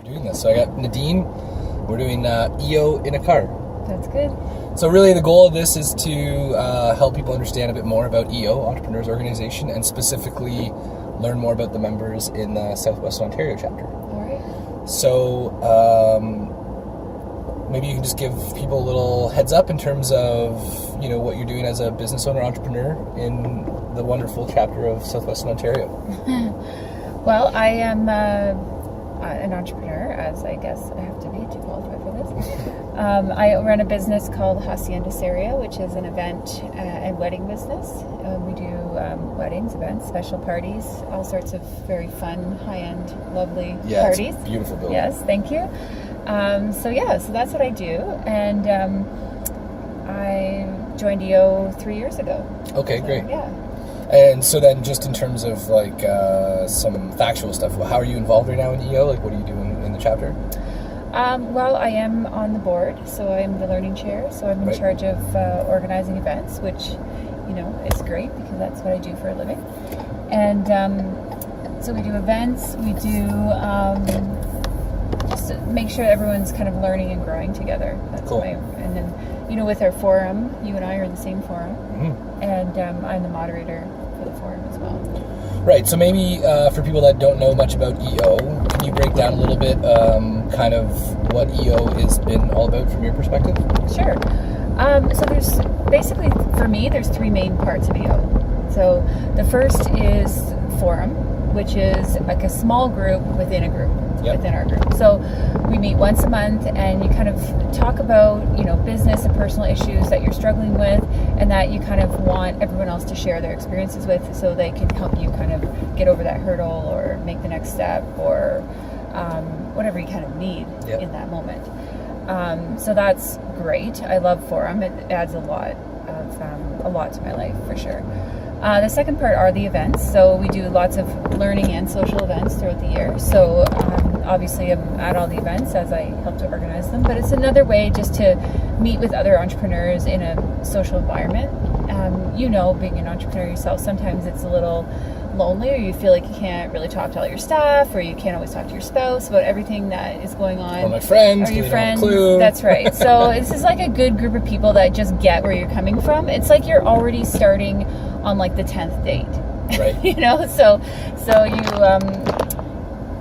doing this. So I got Nadine. We're doing EO in a car. That's good. So really the goal of this is to help people understand a bit more about EO, Entrepreneurs Organization, and specifically learn more about the members in the Southwest Ontario chapter. All right. So maybe you can just give people a little heads up in terms of, you know, what you're doing as a business owner, entrepreneur in the wonderful chapter of Southwestern Ontario. Well, I am an entrepreneur, as I guess I have to be to qualify for this. I run a business called Hacienda, Sarria, which is an event and wedding business. We do weddings, events, special parties, all sorts of very fun, high-end, lovely parties. It's a beautiful building. Yes, thank you. So that's what I do. And I joined EO 3 years ago. Okay, great. Yeah. And so then just in terms of like some factual stuff, how are you involved right now in EO? Like what are you doing in the chapter? Well, I am on the board, so I'm the learning chair. So I'm in charge of organizing events, which, you know, is great because that's what I do for a living. And so we do events, we do just to make sure everyone's kind of learning and growing together. That's cool. And then, you know, with our forum, you and I are in the same forum, and I'm the moderator for the forum as well. Right, so maybe for people that don't know much about EO, can you break down a little bit kind of what EO has been all about from your perspective? Sure. So there's basically, for me, there's three main parts of EO. So the first is forum, which is like a small group within a group. Yep. Within our group. So we meet once a month and you kind of talk about, you know, business and personal issues that you're struggling with and that you kind of want everyone else to share their experiences with so they can help you kind of get over that hurdle or make the next step or whatever you kind of need in that moment. So that's great. I love forum. It adds a lot to my life for sure. The second part are the events. So we do lots of learning and social events throughout the year. So obviously I'm at all the events as I help to organize them, but it's another way just to meet with other entrepreneurs in a social environment. You know, being an entrepreneur yourself, sometimes it's a little lonely or you feel like you can't really talk to all your staff or you can't always talk to your spouse about everything that is going on. Or my friends. Or your friends. Don't have a clue. That's right. So this is like a good group of people that just get where you're coming from. It's like you're already starting on like the 10th date. Right. You know, so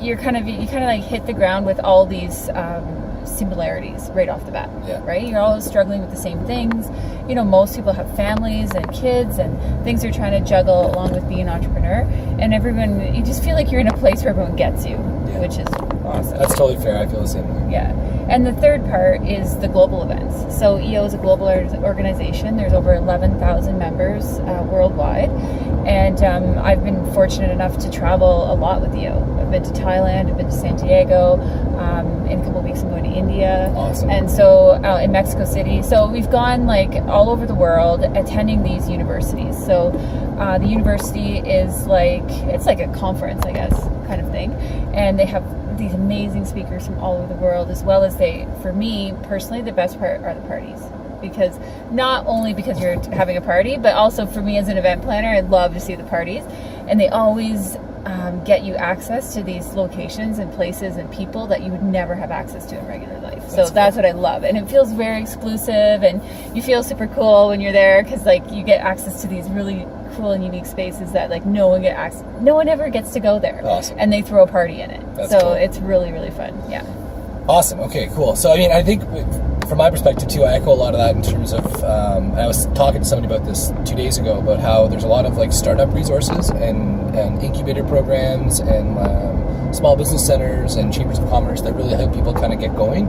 you kind of like hit the ground with all these similarities right off the bat. Yeah. Right? You're all struggling with the same things. You know, most people have families and kids and things they're trying to juggle along with being an entrepreneur. And everyone, you just feel like you're in a place where everyone gets you, which is awesome. That's totally fair. I feel the same way. Yeah. And the third part is the global events. So EO is a global organization. There's over 11,000 members worldwide. And I've been fortunate enough to travel a lot with EO. I've been to Thailand, I've been to San Diego. In a couple of weeks I'm going to India. Awesome. And so in Mexico City. So we've gone like all over the world attending these universities. So the university is like, it's like a conference, I guess, kind of thing. And they have these amazing speakers from all over the world, as well as for me personally, the best part are the parties. Because not only because you're having a party, but also for me as an event planner, I love to see the parties. And they always get you access to these locations and places and people that you would never have access to in regular life. So that's what I love. And it feels very exclusive and you feel super cool when you're there because like you get access to these really cool and unique spaces that like no one ever gets to go there. Awesome. And they throw a party in it. That's so cool. It's really, really fun. Yeah. Awesome. Okay, cool. So, I mean, I think from my perspective, too, I echo a lot of that in terms of, I was talking to somebody about this 2 days ago, about how there's a lot of, like, startup resources and incubator programs and small business centers and chambers of commerce that really help people kind of get going.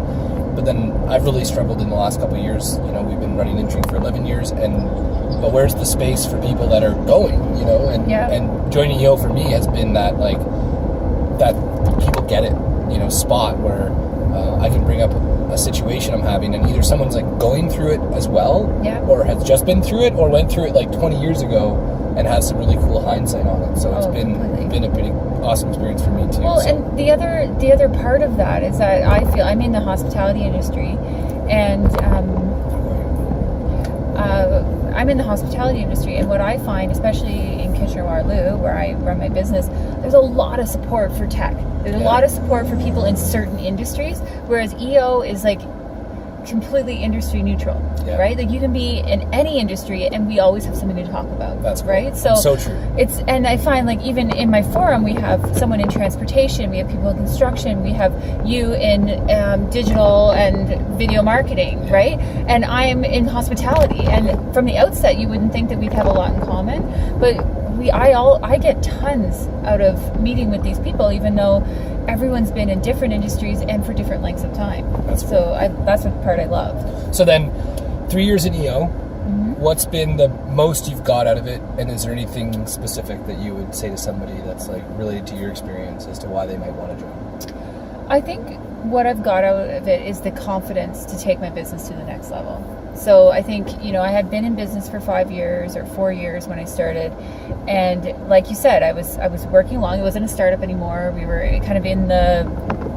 But then I've really struggled in the last couple of years. You know, we've been running Intrigue for 11 years, but where's the space for people that are going, you know? And joining EO for me has been that, like, that people get it, you know, spot where I can bring up a situation I'm having and either someone's like going through it as well or has just been through it or went through it like 20 years ago and has some really cool hindsight on it. So it's been a pretty awesome experience for me too. Well, and the other part of that is that I feel I'm in the hospitality industry and I'm in the hospitality industry, and what I find, especially in Kitchener-Waterloo, where I run my business, there's a lot of support for tech. There's a lot of support for people in certain industries, whereas EO is like completely industry neutral, right? Like you can be in any industry and we always have something to talk about. That's cool. Right. So true. And I find like even in my forum, we have someone in transportation, we have people in construction, we have you in digital and video marketing, right? And I'm in hospitality. And from the outset, you wouldn't think that we'd have a lot in common, but I get tons out of meeting with these people, even though everyone's been in different industries and for different lengths of time. That's the part I love. So then, 3 years in EO, what's been the most you've got out of it, and is there anything specific that you would say to somebody that's like related to your experience as to why they might want to join? I think what I've got out of it is the confidence to take my business to the next level. So I think, I had been in business for 5 years or 4 years when I started. And like you said, I was working along. It wasn't a startup anymore. We were kind of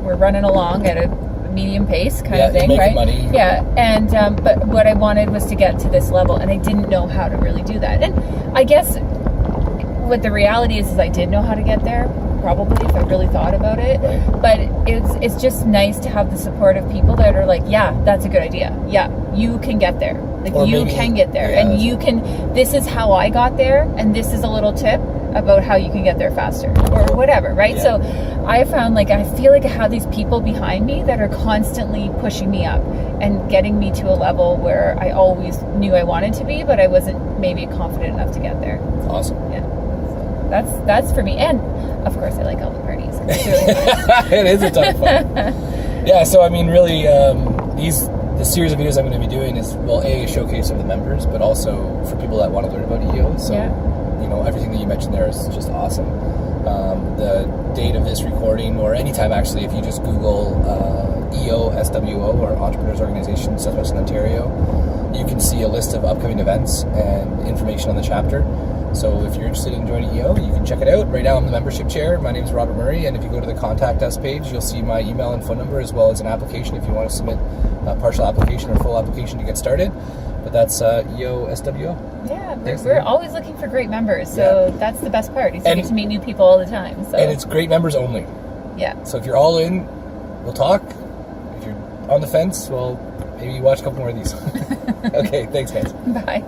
we're running along at a medium pace kind of thing, right? Money. Yeah. And, but what I wanted was to get to this level, and I didn't know how to really do that. And I guess what the reality is I did know how to get there, probably, if I really thought about it. Right. But it's just nice to have the support of people that are like, yeah, that's a good idea. Yeah, you can get there. Like you can get there, and you can. This is how I got there, and this is a little tip about how you can get there faster, or whatever, right? Yeah. So I found I feel like I have these people behind me that are constantly pushing me up and getting me to a level where I always knew I wanted to be, but I wasn't maybe confident enough to get there. Awesome. Yeah. So that's for me, and of course I like all the parties. It's really fun. It is a ton of fun. Yeah, so I mean, really, the series of videos I'm going to be doing is, well, a showcase of the members, but also for people that want to learn about EO. So, everything that you mentioned there is just awesome. The date of this recording, or anytime actually, if you just Google EO SWO, or Entrepreneurs Organization Southwestern Ontario, you can see a list of upcoming events and information on the chapter. So if you're interested in joining EO, you can check it out. Right now I'm the membership chair. My name is Robert Murray, and if you go to the contact us page, you'll see my email and phone number, as well as an application if you want to submit a partial application or full application to get started. But that's EO SWO. Yeah, we're always looking for great members, so that's the best part. You get to meet new people all the time. So. And it's great members only. Yeah. So if you're all in, we'll talk. If you're on the fence, well, maybe you watch a couple more of these. Okay, thanks guys. Bye.